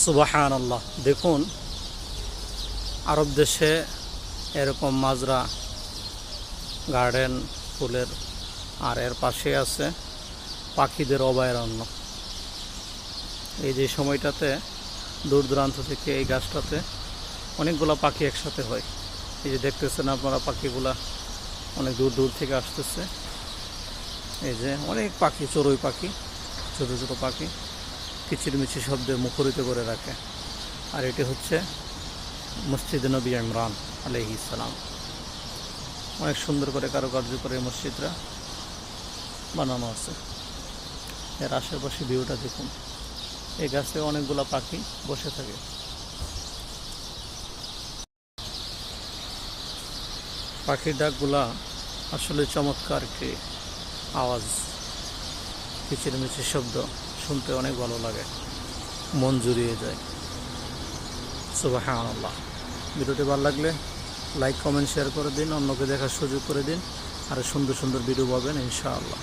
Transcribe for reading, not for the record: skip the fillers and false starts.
সুবহানাল্লাহ। দেখুন, আরব দেশে এরকম মাজরা গার্ডেন ফুলের, আর এর পাশে আছে পাখিদের অভয়ারণ্য। এই যে সময়টাতে দূর দূরান্ত থেকে এই গাছটাতে অনেকগুলো পাখি একসাথে হয়। এই যে দেখতেছেন আপনারা, পাখিগুলা অনেক দূর দূর থেকে আসতেছে। এই যে অনেক পাখি, চড়ুই পাখি, ছোটো ছোটো পাখি কিচিরমিচির শব্দে মুখরিত করে রাখে। আর এটি হচ্ছে মসজিদ নবী ইমরান আলাইহিস সালাম। অনেক সুন্দর করে কারুকার্য করে মসজিদরা বানানো আছে। এর আশেপাশে ভিউটা দেখুন। এই গাছে অনেকগুলো পাখি বসে থাকে। পাখির ডাকগুলা আসলে চমৎকার একটি আওয়াজ, কিচিরমিচির শব্দ শুনতে অনেক ভালো লাগে, মন জুড়িয়ে যায়। সুবহানাল্লাহ। ভিডিওটি ভালো লাগলে লাইক, কমেন্ট, শেয়ার করে দিন, অন্যকে দেখার সুযোগ করে দিন। আর সুন্দর সুন্দর ভিডিও পাবেন ইনশাআল্লাহ।